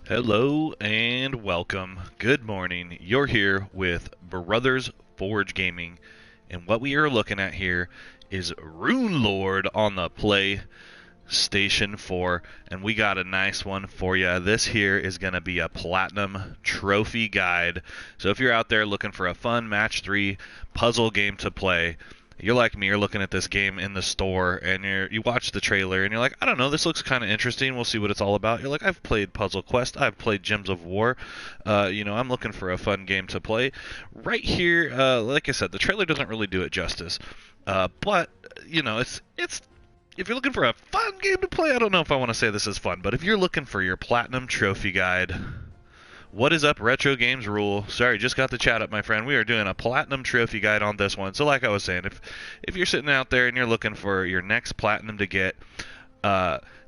Hello and welcome. Good morning. You're here with Brothers Forge Gaming, and what we are looking at here is Rune Lord on the PlayStation 4, and we got a nice one for you. This here is going to be a Platinum Trophy guide. So if you're out there looking for a fun Match 3 puzzle game to play, you're like me, you're looking at this game in the store and you watch the trailer and you're like, I don't know, this looks kind of interesting. We'll see what it's all about. You're like, I've played Puzzle Quest, I've played Gems of War. I'm looking for a fun game to play. Right here, like I said, the trailer doesn't really do it justice. But it's if you're looking for a fun game to play, I don't know if I want to say this is fun, but if you're looking for your Platinum Trophy guide, what is up, Retro Games Rule? Sorry, just got the chat up, my friend. We are doing a Platinum Trophy guide on this one. So like I was saying, if you're sitting out there and you're looking for your next Platinum to get,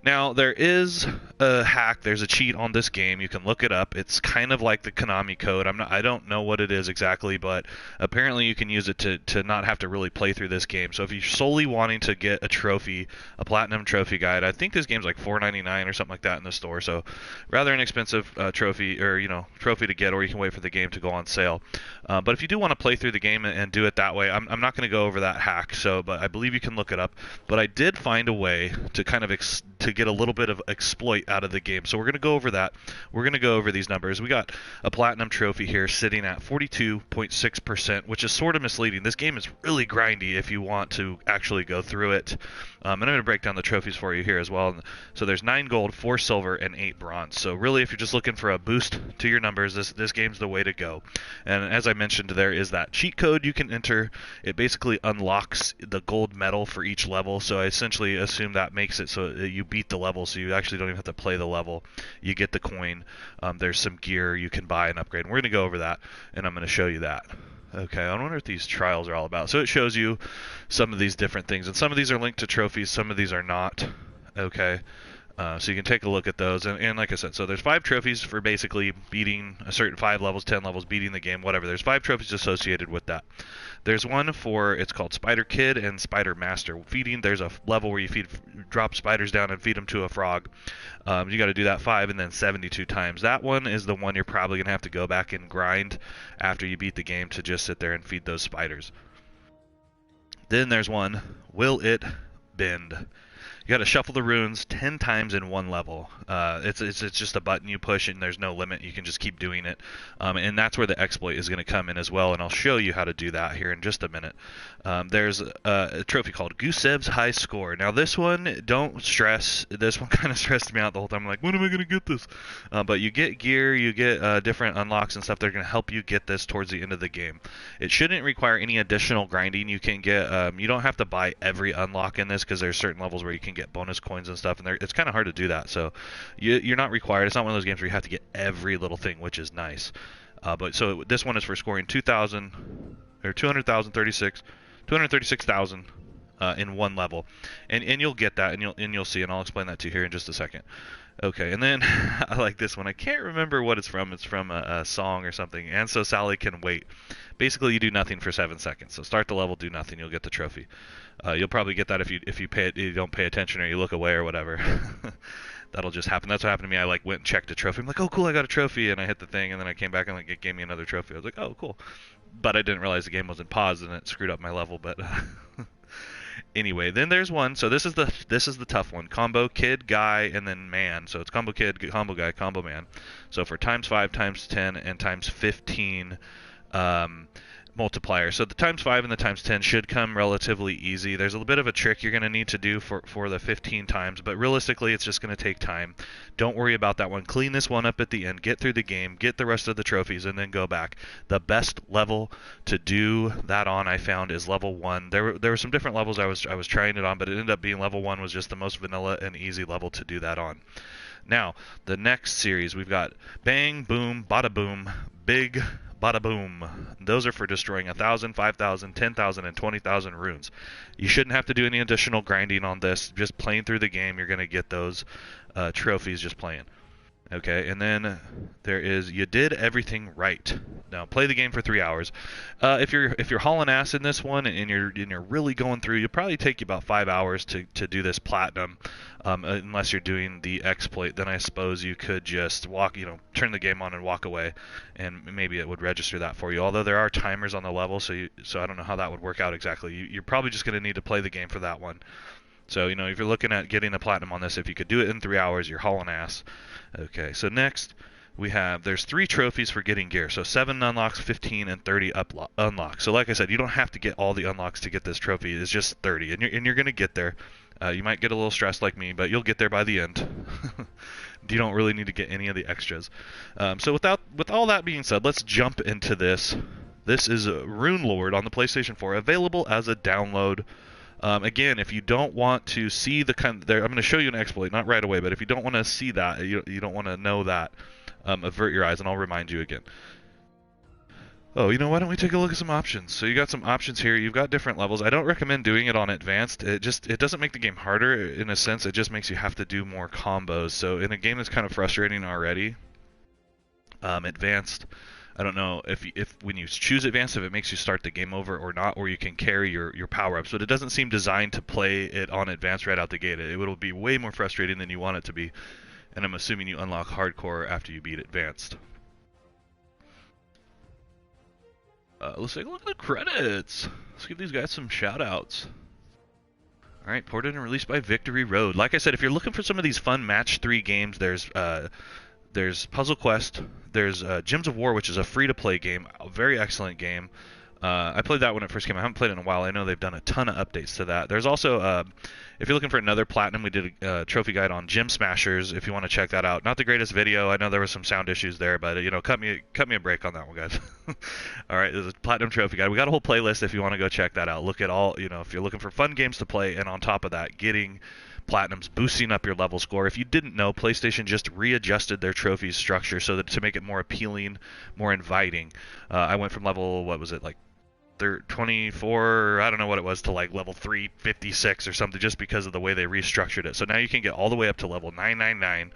now there is a hack, there's a cheat on this game. You can look it up. It's kind of like the Konami code. I don't know what it is exactly, but apparently you can use it to not have to really play through this game. So if you're solely wanting to get a trophy, a Platinum Trophy guide, I think this game's like $4.99 or something like that in the store. So rather inexpensive trophy, or trophy to get, or you can wait for the game to go on sale. But if you do want to play through the game and do it that way, I'm not going to go over that hack. But I believe you can look it up. But I did find a way to kind of to get a little bit of exploit out of the game. So we're going to go over that. We're going to go over these numbers. We got a Platinum Trophy here sitting at 42.6%, which is sort of misleading. This game is really grindy if you want to actually go through it. And I'm going to break down the trophies for you here as well. So there's 9 gold, 4 silver, and 8 bronze. So really, if you're just looking for a boost to your numbers, this game's the way to go. And as I mentioned, there is that cheat code you can enter. It basically unlocks the gold medal for each level. So I essentially assume that makes it so you beat the level, so you actually don't even have to play the level. You get the coin. There's some gear you can buy and upgrade. And we're going to go over that, and I'm going to show you that. Okay, I wonder what these trials are all about. So it shows you some of these different things, and some of these are linked to trophies, some of these are not. Okay, so you can take a look at those, and like I said, so there's 5 trophies for basically beating a certain 5 levels, 10 levels, beating the game, whatever. There's 5 trophies associated with that. There's one for, it's called Spider Kid and Spider Master. Feeding, there's a level where you drop spiders down and feed them to a frog. You got to do that 5 and then 72 times. That one is the one you're probably going to have to go back and grind after you beat the game to just sit there and feed those spiders. Then there's one, Will It Bend? You got to shuffle the runes 10 times in one level. It's just a button you push, and there's no limit. You can just keep doing it, and that's where the exploit is going to come in as well. And I'll show you how to do that here in just a minute. There's a trophy called Gusev's High Score. Now this one, don't stress. This one kind of stressed me out the whole time. I'm like, when am I going to get this? But you get gear, you get different unlocks and stuff. They're going to help you get this towards the end of the game. It shouldn't require any additional grinding. You can get, you don't have to buy every unlock in this, because there's certain levels where you can get bonus coins and stuff, and it's kind of hard to do that. So you're not required. It's not one of those games where you have to get every little thing, which is nice. But so this one is for scoring 2,000 or 236,000 in one level, and you'll get that, and you'll see, and I'll explain that to you here in just a second. Okay, and then I like this one. I can't remember what it's from. It's from a song or something. And so Sally can wait. Basically, you do nothing for 7 seconds. So start the level, do nothing, you'll get the trophy. You'll probably get that if you don't pay attention or you look away or whatever. That'll just happen. That's what happened to me. I went and checked a trophy. I'm like, oh cool, I got a trophy, and I hit the thing, and then I came back and it gave me another trophy. I was like, oh cool, but I didn't realize the game wasn't paused, and it screwed up my level. But anyway, then there's one. So this is the tough one. Combo Kid, Guy, and then Man. So it's Combo Kid, Combo Guy, Combo Man. So for times 5, times 10, and times 15 multiplier. So the times 5 and the times 10 should come relatively easy. There's a little bit of a trick you're going to need to do for the 15 times, but realistically it's just going to take time. Don't worry about that one. Clean this one up at the end, get through the game, get the rest of the trophies, and then go back. The best level to do that on, I found, is level 1. There were some different levels I was trying it on, but it ended up being level 1 was just the most vanilla and easy level to do that on. Now, the next series, we've got Bang, Boom, Bada Boom, Big, Bada Boom. Those are for destroying 1,000, 5,000, 10,000, and 20,000 runes. You shouldn't have to do any additional grinding on this. Just playing through the game, you're going to get those trophies just playing. Okay, and then there is You Did Everything Right. Now play the game for 3 hours. If you're hauling ass in this one and you're really going through, it'll probably take you about 5 hours to do this platinum. Unless you're doing the exploit, then I suppose you could just walk, turn the game on and walk away, and maybe it would register that for you. Although there are timers on the level, so I don't know how that would work out exactly. You're probably just going to need to play the game for that one. So, if you're looking at getting a platinum on this, if you could do it in 3 hours, you're hauling ass. Okay, so next there's 3 trophies for getting gear. So 7 unlocks, 15, and 30 unlocks. So like I said, you don't have to get all the unlocks to get this trophy. It's just 30, and you're going to get there. You might get a little stressed like me, but you'll get there by the end. You don't really need to get any of the extras. So with all that being said, let's jump into this. This is Rune Lord on the PlayStation 4, available as a download. Again, if you don't want to see the I'm going to show you an exploit, not right away, but if you don't want to see that, you don't want to know that, avert your eyes, and I'll remind you again. Oh, why don't we take a look at some options? So you got some options here. You've got different levels. I don't recommend doing it on advanced. It doesn't make the game harder in a sense. It just makes you have to do more combos. So in a game that's kind of frustrating already, advanced, I don't know if when you choose advanced, if it makes you start the game over or not, or you can carry your power-ups. But it doesn't seem designed to play it on advanced right out the gate. It will be way more frustrating than you want it to be. And I'm assuming you unlock hardcore after you beat advanced. Let's take a look at the credits. Let's give these guys some shout-outs. Alright, ported and released by Victory Road. Like I said, if you're looking for some of these fun Match 3 games, there's Puzzle Quest, there's Gems of War, which is a free-to-play game, a very excellent game. I played that when it first came out. I haven't played it in a while. I know they've done a ton of updates to that. There's also, if you're looking for another platinum, we did a trophy guide on Gem Smashers, if you want to check that out. Not the greatest video. I know there were some sound issues there, but, cut me a break on that one, guys. All right, there's a platinum trophy guide. We got a whole playlist if you want to go check that out. Look at all, if you're looking for fun games to play, and on top of that, getting platinums, boosting up your level score. If you didn't know, PlayStation just readjusted their trophy structure so that to make it more appealing, more inviting. I went from level, 24, I don't know what it was, to like level 356 or something, just because of the way they restructured it. So now you can get all the way up to level 999.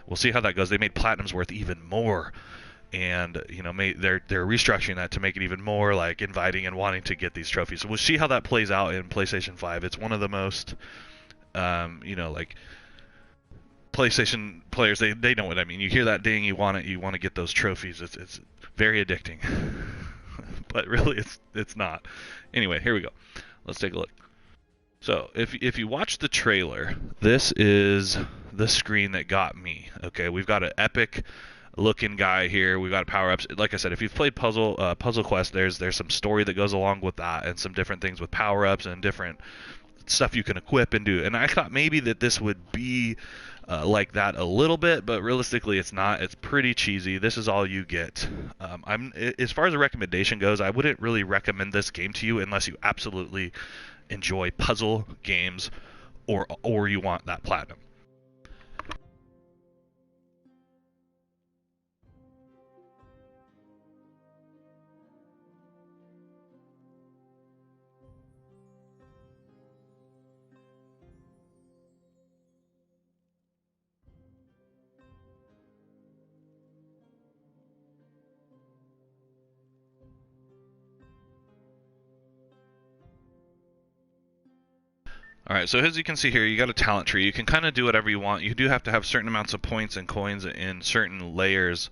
We'll see how that goes. They made platinums worth even more, and they're restructuring that to make it even more like inviting and wanting to get these trophies. So we'll see how that plays out in PlayStation 5. It's one of the most like PlayStation players, they know what I mean. You hear that ding, you want to get those trophies. It's very addicting. But really it's not. Anyway, here we go. Let's take a look. So if you watch the trailer, this is the screen that got me. Okay, we've got an epic looking guy here. We've got power-ups. Like I said, if you've played Puzzle Quest, there's some story that goes along with that, and some different things with power-ups and different stuff you can equip and do. And I thought maybe that this would be like that a little bit, but realistically it's not. It's pretty cheesy. This is all you get. As far as a recommendation goes, I wouldn't really recommend this game to you unless you absolutely enjoy puzzle games or you want that platinum. Alright, so as you can see here, you got a talent tree. You can kind of do whatever you want. You do have to have certain amounts of points and coins in certain layers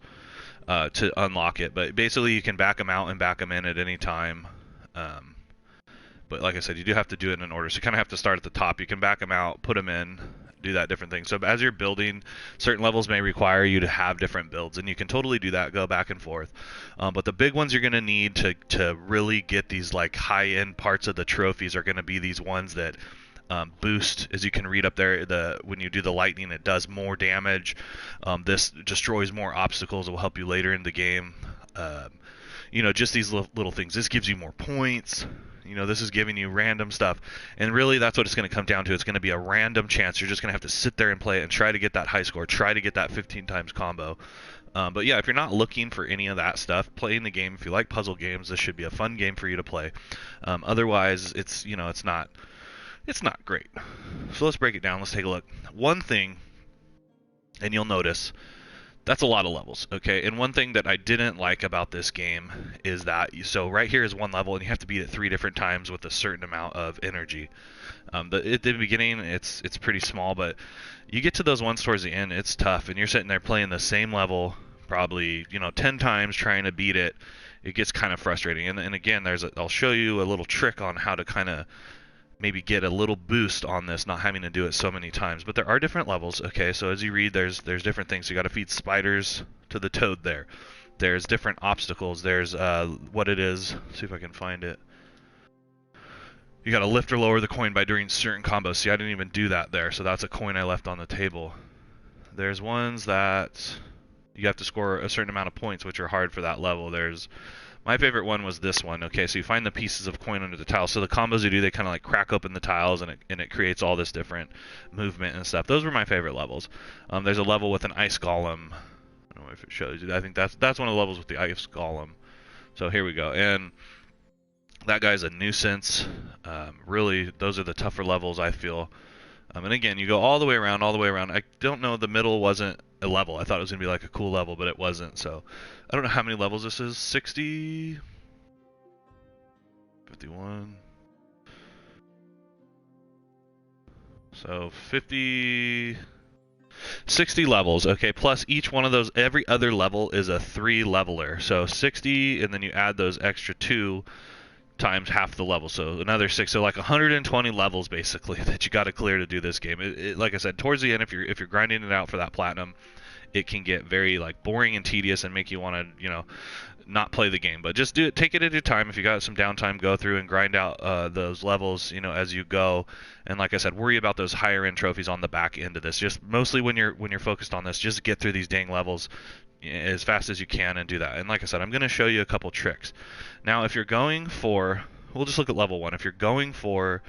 to unlock it. But basically, you can back them out and back them in at any time. But like I said, you do have to do it in order. So you kind of have to start at the top. You can back them out, put them in, do that different thing. So as you're building, certain levels may require you to have different builds, and you can totally do that, go back and forth. But the big ones you're going to need to really get these like high-end parts of the trophies are going to be these ones that boost, as you can read up there, when you do the lightning, it does more damage. This destroys more obstacles. It will help you later in the game. Just these little things. This gives you more points. This is giving you random stuff. And really, that's what it's going to come down to. It's going to be a random chance. You're just going to have to sit there and play it and try to get that high score. Try to get that 15 times combo. But yeah, if you're not looking for any of that stuff, playing the game, if you like puzzle games, this should be a fun game for you to play. Otherwise, it's not great. So let's break it down. Let's take a look. One thing, and you'll notice, That's a lot of levels, okay? And one thing that I didn't like about this game is that, so right here is one level, and you have to beat it 3 different times with a certain amount of energy. At the beginning, it's pretty small, but you get to those ones towards the end, it's tough, and you're sitting there playing the same level probably 10 times trying to beat it. It gets kind of frustrating. And again, I'll show you a little trick on how to kind of maybe get a little boost on this, not having to do it so many times. But there are different levels, okay? So as you read, there's different things. You got to feed spiders to the toad there. There's different obstacles. There's what it is. See if I can find it. You got to lift or lower the coin by doing certain combos. See, I didn't even do that there, so that's a coin I left on the table. There's ones that you have to score a certain amount of points, which are hard for that level. My favorite one was this one. Okay, so you find the pieces of coin under the tiles. So the combos you do, they kind of like crack open the tiles, and it creates all this different movement and stuff. Those were my favorite levels. There's a level with an ice golem. I don't know if it shows you. I think that's one of the levels with the ice golem. So here we go. And that guy's a nuisance. Really, those are the tougher levels, I feel. And again, you go all the way around, all the way around. I don't know, the middle wasn't a level. I thought it was going to be like a cool level, but it wasn't. So I don't know how many levels this is. 60? 51? So 50... 60 levels, okay, plus each one of those, every other level is a 3 leveler. So 60, and then you add those extra 2 times half the level, so another 6, so like 120 levels basically that you got to clear to do this game. Like I said, towards the end, if you're grinding it out for that platinum, it can get very like boring and tedious and make you want to not play the game. But just do it, take it at your time. If you got some downtime, go through and grind out those levels as you go. And like I said, worry about those higher end trophies on the back end of this. Just mostly when you're focused on this, just get through these dang levels as fast as you can and do that. And like I said, I'm going to show you a couple tricks. Now, if you're going for, we'll just look at level 1. If you're going for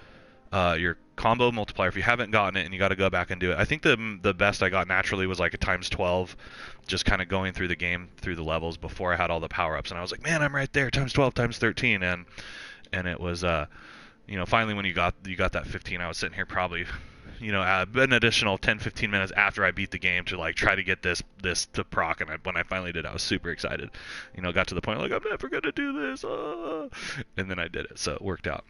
your combo multiplier, if you haven't gotten it and you got to go back and do it, I think the best I got naturally was like a times 12, just kind of going through the game, through the levels before I had all the power-ups. And I was like, man, I'm right there, times 12, times 13. And it was, finally when you got that 15, I was sitting here probably an additional 10-15 minutes after I beat the game to like try to get this to proc, and when I finally did, I was super excited. Got to the point like, I'm never gonna do this, and then I did it, so it worked out.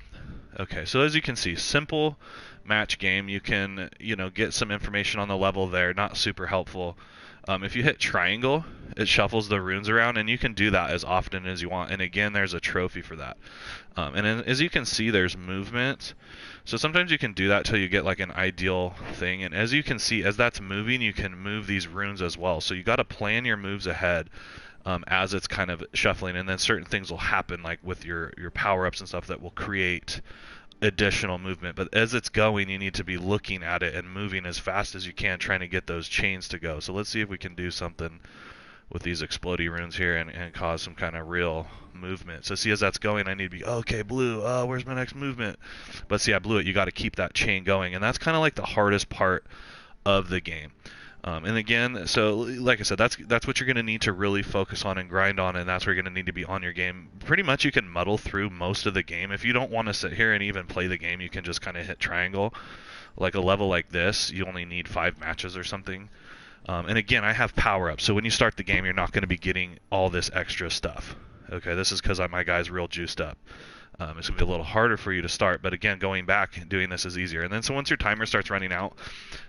Okay, so as you can see, simple match game. You can get some information on the level there, not super helpful. If you hit triangle, it shuffles the runes around, and you can do that as often as you want. And again, there's a trophy for that. And as you can see, there's movement. So sometimes you can do that till you get like an ideal thing. And as you can see, as that's moving, you can move these runes as well. So you got to plan your moves ahead as it's kind of shuffling. And then certain things will happen, like with your power-ups and stuff, that will create additional movement. But as it's going, you need to be looking at it and moving as fast as you can, trying to get those chains to go. So let's see if we can do something with these explodey runes here and cause some kind of real movement. So see, as that's going, I need to be, okay, blue, where's my next movement? But see, I blew it. You got to keep that chain going, and that's kind of like the hardest part of the game. And again, so like I said, that's what you're going to need to really focus on and grind on, and that's where you're going to need to be on your game. Pretty much you can muddle through most of the game. If you don't want to sit here and even play the game, you can just kind of hit triangle. Like a level like this, you only need 5 matches or something. And again, I have power-ups, so when you start the game, you're not going to be getting all this extra stuff. Okay, this is because my guy's real juiced up. It's going to be a little harder for you to start, but again, going back and doing this is easier. And then so once your timer starts running out,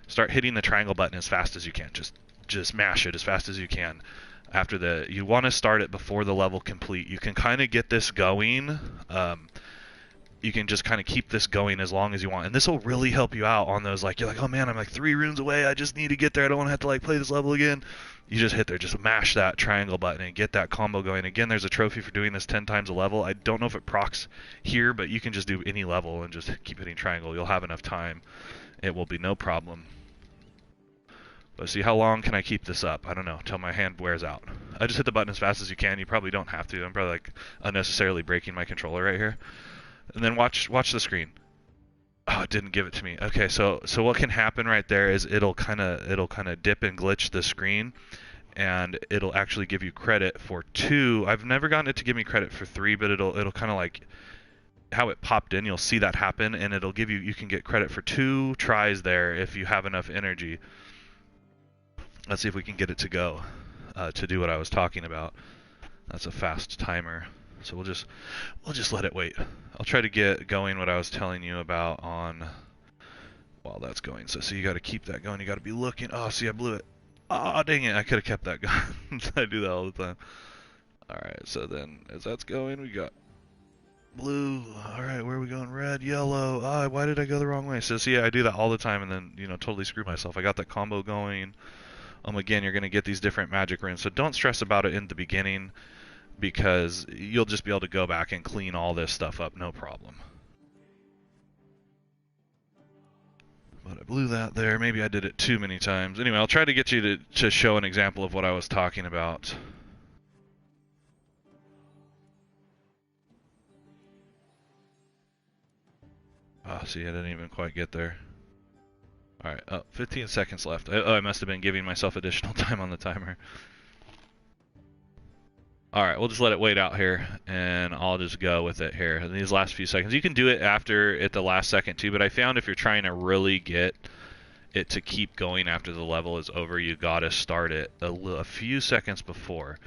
start hitting the triangle button as fast as you can. Just mash it as fast as you can. You want to start it before the level complete. You can kind of get this going. You can just kind of keep this going as long as you want, and this will really help you out on those, like, you're like, oh man, I'm like 3 runes away, I just need to get there, I don't want to have to like play this level again. You just hit there, just mash that triangle button and get that combo going. Again, there's a trophy for doing this 10 times a level. I don't know if it procs here, but you can just do any level and just keep hitting triangle. You'll have enough time. It will be no problem. But see, how long can I keep this up? I don't know, till my hand wears out. I just hit the button as fast as you can. You probably don't have to. I'm probably like unnecessarily breaking my controller right here. And then watch the screen. Oh, it didn't give it to me. Okay, so what can happen right there is it'll kind of dip and glitch the screen, and it'll actually give you credit for 2. I've never gotten it to give me credit for 3, but it'll kind of like how it popped in. You'll see that happen, and it'll give you can get credit for 2 tries there if you have enough energy. Let's see if we can get it to go. to do what I was talking about. That's a fast timer, so we'll just let it wait. I'll try to get going what I was telling you about on while that's going. So you got to keep that going. You got to be looking. Oh, see, I blew it. Oh, dang it! I could have kept that going. I do that all the time. All right, so then as that's going, we got blue. All right, where are we going? Red, yellow. Ah, why did I go the wrong way? So see, I do that all the time, and then totally screw myself. I got that combo going. Again, you're gonna get these different magic runes, so don't stress about it in the beginning, because you'll just be able to go back and clean all this stuff up, no problem. But I blew that there. Maybe I did it too many times. Anyway, I'll try to get you to show an example of what I was talking about. Oh, see, I didn't even quite get there. Alright, 15 seconds left. I must have been giving myself additional time on the timer. Alright, we'll just let it wait out here, and I'll just go with it here in these last few seconds. You can do it after at the last second too, but I found if you're trying to really get it to keep going after the level is over, you gotta start it a few seconds before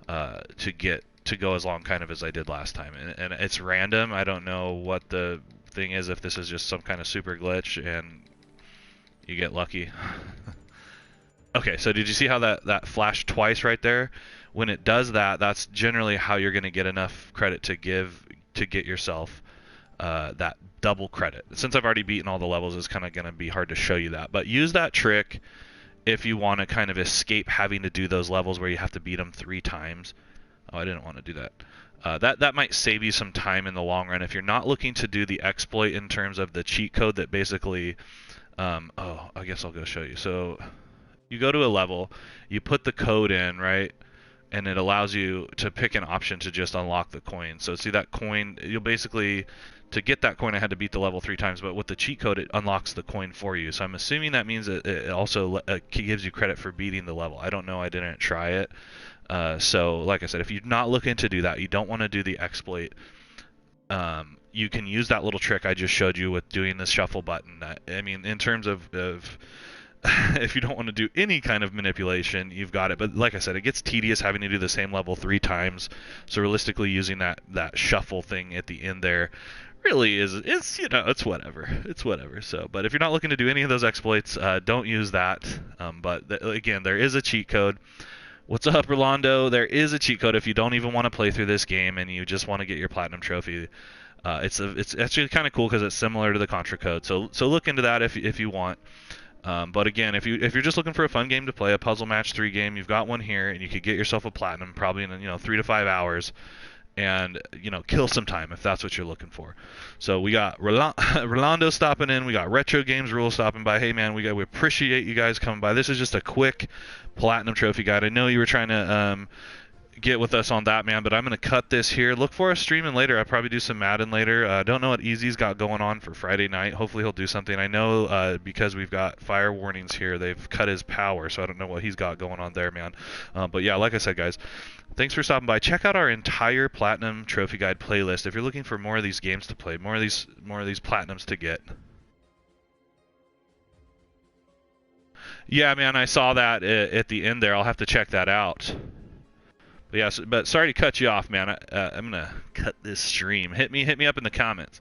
to go as long kind of as I did last time. And it's random. I don't know what the thing is, if this is just some kind of super glitch and you get lucky. Okay, so did you see how that flashed twice right there? When it does that, that's generally how you're going to get enough credit to get yourself that double credit. Since I've already beaten all the levels, it's kind of going to be hard to show you that. But use that trick if you want to kind of escape having to do those levels where you have to beat them 3 times. Oh, I didn't want to do that. That might save you some time in the long run if you're not looking to do the exploit in terms of the cheat code that basically... oh, I guess I'll go show you. So you go to a level, you put the code in, right? And it allows you to pick an option to just unlock the coin. So see that coin, you'll basically, to get that coin I had to beat the level 3 times, but with the cheat code it unlocks the coin for you. So I'm assuming that means that it also gives you credit for beating the level. I don't know, I didn't try it. So like I said, if you're not looking to do that, you don't want to do the exploit, you can use that little trick I just showed you with doing the shuffle button. I mean, in terms of if you don't want to do any kind of manipulation, you've got it. But like I said, it gets tedious having to do the same level 3 times. So realistically, using that shuffle thing at the end there really it's it's whatever. It's whatever. So, but if you're not looking to do any of those exploits, don't use that. Again, there is a cheat code. What's up, Rolando? There is a cheat code if you don't even want to play through this game and you just want to get your platinum trophy. It's actually kind of cool because it's similar to the Contra code. So look into that if you want. But again, if you're just looking for a fun game to play, a puzzle match 3 game, you've got one here, and you could get yourself a platinum probably in 3 to 5 hours, and kill some time if that's what you're looking for. So we got Rolando stopping in, we got Retro Games Rule stopping by. Hey man, we appreciate you guys coming by. This is just a quick platinum trophy guide. I know you were trying to get with us on that, man, but I'm going to cut this here. Look for us streaming later. I'll probably do some Madden later. I don't know what Easy's got going on for Friday night. Hopefully he'll do something. I know because we've got fire warnings here, they've cut his power, so I don't know what he's got going on there, man. But yeah, like I said, guys, thanks for stopping by. Check out our entire Platinum Trophy Guide playlist if you're looking for more of these games to play, more of these Platinums to get. Yeah, man, I saw that at the end there. I'll have to check that out. But yeah, but sorry to cut you off, man. I'm gonna cut this stream. Hit me up in the comments.